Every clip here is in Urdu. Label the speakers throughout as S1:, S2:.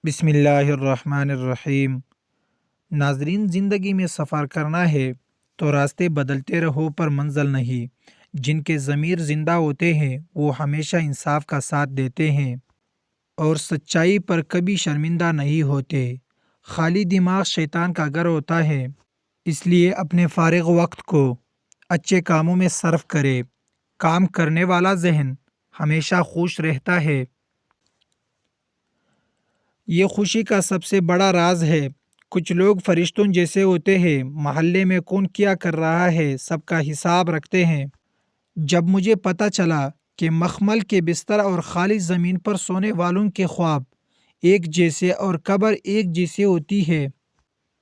S1: بسم اللہ الرحمن الرحیم۔ ناظرین، زندگی میں سفر کرنا ہے تو راستے بدلتے رہو پر منزل نہیں۔ جن کے ضمیر زندہ ہوتے ہیں وہ ہمیشہ انصاف کا ساتھ دیتے ہیں اور سچائی پر کبھی شرمندہ نہیں ہوتے۔ خالی دماغ شیطان کا گھر ہوتا ہے، اس لیے اپنے فارغ وقت کو اچھے کاموں میں صرف کرے۔ کام کرنے والا ذہن ہمیشہ خوش رہتا ہے۔ یہ خوشی کا سب سے بڑا راز ہے۔ کچھ لوگ فرشتوں جیسے ہوتے ہیں، محلے میں کون کیا کر رہا ہے سب کا حساب رکھتے ہیں۔ جب مجھے پتہ چلا کہ مخمل کے بستر اور خالی زمین پر سونے والوں کے خواب ایک جیسے اور قبر ایک جیسی ہوتی ہے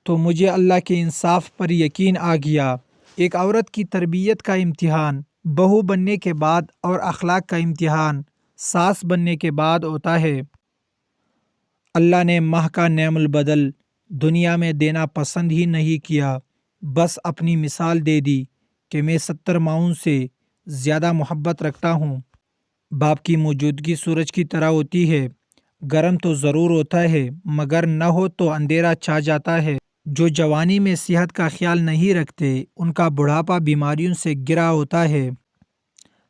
S1: تو مجھے اللہ کے انصاف پر یقین آ گیا۔ ایک عورت کی تربیت کا امتحان بہو بننے کے بعد اور اخلاق کا امتحان ساس بننے کے بعد ہوتا ہے۔ اللہ نے ماہ کا نعم البدل دنیا میں دینا پسند ہی نہیں کیا، بس اپنی مثال دے دی کہ میں 70 ماؤں سے زیادہ محبت رکھتا ہوں۔ باپ کی موجودگی سورج کی طرح ہوتی ہے، گرم تو ضرور ہوتا ہے مگر نہ ہو تو اندھیرا چھا جاتا ہے۔ جو جوانی میں صحت کا خیال نہیں رکھتے ان کا بڑھاپا بیماریوں سے گرا ہوتا ہے۔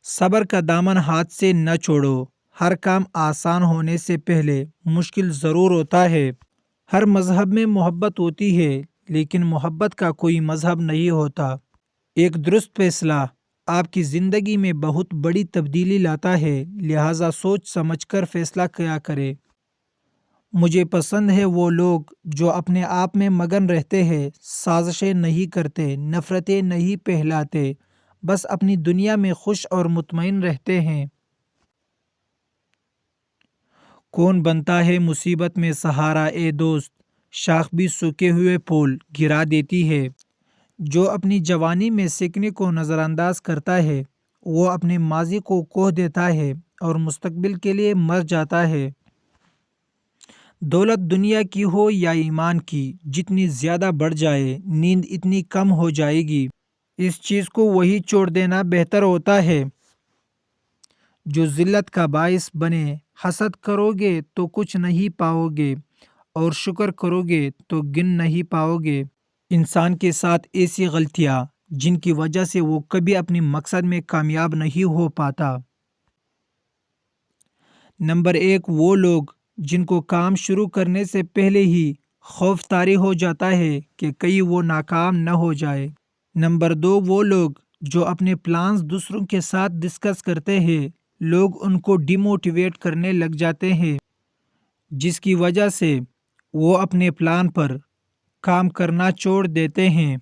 S1: صبر کا دامن ہاتھ سے نہ چھوڑو، ہر کام آسان ہونے سے پہلے مشکل ضرور ہوتا ہے۔ ہر مذہب میں محبت ہوتی ہے لیکن محبت کا کوئی مذہب نہیں ہوتا۔ ایک درست فیصلہ آپ کی زندگی میں بہت بڑی تبدیلی لاتا ہے، لہٰذا سوچ سمجھ کر فیصلہ کیا کرے۔ مجھے پسند ہے وہ لوگ جو اپنے آپ میں مگن رہتے ہیں، سازشیں نہیں کرتے، نفرتیں نہیں پھیلاتے، بس اپنی دنیا میں خوش اور مطمئن رہتے ہیں۔ کون بنتا ہے مصیبت میں سہارا اے دوست، شاخ بھی سوکھے ہوئے پھول گرا دیتی ہے۔ جو اپنی جوانی میں سیکھنے کو نظر انداز کرتا ہے وہ اپنے ماضی کو کھو دیتا ہے اور مستقبل کے لیے مر جاتا ہے۔ دولت دنیا کی ہو یا ایمان کی، جتنی زیادہ بڑھ جائے نیند اتنی کم ہو جائے گی۔ اس چیز کو وہی چھوڑ دینا بہتر ہوتا ہے جو ذلت کا باعث بنے۔ حسد کرو گے تو کچھ نہیں پاؤ گے اور شکر کرو گے تو گن نہیں پاؤ گے۔ انسان کے ساتھ ایسی غلطیاں جن کی وجہ سے وہ کبھی اپنے مقصد میں کامیاب نہیں ہو پاتا۔ نمبر 1، وہ لوگ جن کو کام شروع کرنے سے پہلے ہی خوف طاری ہو جاتا ہے کہ کہیں وہ ناکام نہ ہو جائے۔ نمبر 2، وہ لوگ جو اپنے پلانز دوسروں کے ساتھ ڈسکس کرتے ہیں، لوگ ان کو ڈی موٹیویٹ کرنے لگ جاتے ہیں جس کی وجہ سے وہ اپنے پلان پر کام کرنا چھوڑ دیتے ہیں۔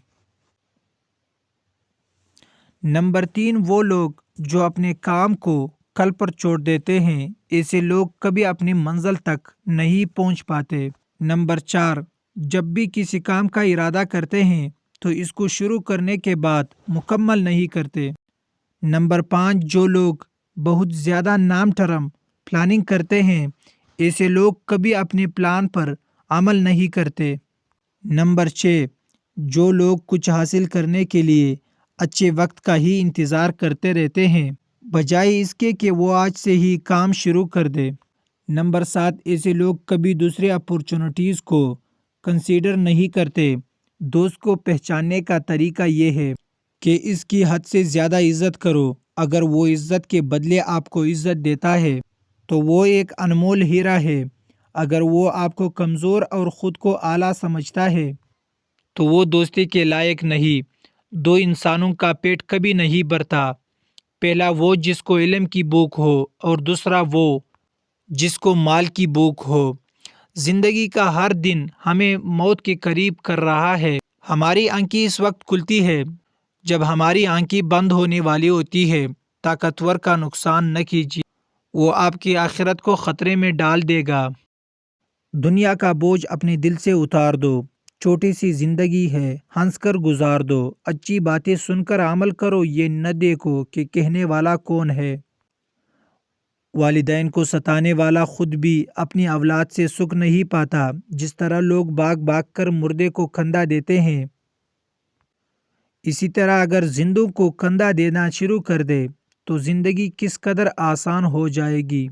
S1: نمبر 3، وہ لوگ جو اپنے کام کو کل پر چھوڑ دیتے ہیں، ایسے لوگ کبھی اپنی منزل تک نہیں پہنچ پاتے۔ نمبر 4، جب بھی کسی کام کا ارادہ کرتے ہیں تو اس کو شروع کرنے کے بعد مکمل نہیں کرتے۔ نمبر 5، جو لوگ بہت زیادہ نام ٹرم پلاننگ کرتے ہیں، ایسے لوگ کبھی اپنے پلان پر عمل نہیں کرتے۔ نمبر 6، جو لوگ کچھ حاصل کرنے کے لیے اچھے وقت کا ہی انتظار کرتے رہتے ہیں بجائے اس کے کہ وہ آج سے ہی کام شروع کر دے۔ نمبر 7، ایسے لوگ کبھی دوسرے اپورچونٹیز کو کنسیڈر نہیں کرتے۔ دوست کو پہچاننے کا طریقہ یہ ہے کہ اس کی حد سے زیادہ عزت کرو۔ اگر وہ عزت کے بدلے آپ کو عزت دیتا ہے تو وہ ایک انمول ہیرا ہے۔ اگر وہ آپ کو کمزور اور خود کو اعلیٰ سمجھتا ہے تو وہ دوستی کے لائق نہیں۔ دو انسانوں کا پیٹ کبھی نہیں بھرتا، پہلا وہ جس کو علم کی بھوک ہو اور دوسرا وہ جس کو مال کی بھوک ہو۔ زندگی کا ہر دن ہمیں موت کے قریب کر رہا ہے۔ ہماری آنکھیں اس وقت کھلتی ہے جب ہماری آنکھیں بند ہونے والی ہوتی ہے۔ طاقتور کا نقصان نہ کیجیے، وہ آپ کی آخرت کو خطرے میں ڈال دے گا۔ دنیا کا بوجھ اپنے دل سے اتار دو، چھوٹی سی زندگی ہے، ہنس کر گزار دو۔ اچھی باتیں سن کر عمل کرو، یہ نہ دیکھو کہ کہنے والا کون ہے۔ والدین کو ستانے والا خود بھی اپنی اولاد سے سکھ نہیں پاتا۔ جس طرح لوگ بھاگ بھاگ کر مردے کو کندھا دیتے ہیں، اسی طرح اگر زندوں کو کندھا دینا شروع کر دے تو زندگی کس قدر آسان ہو جائے گی۔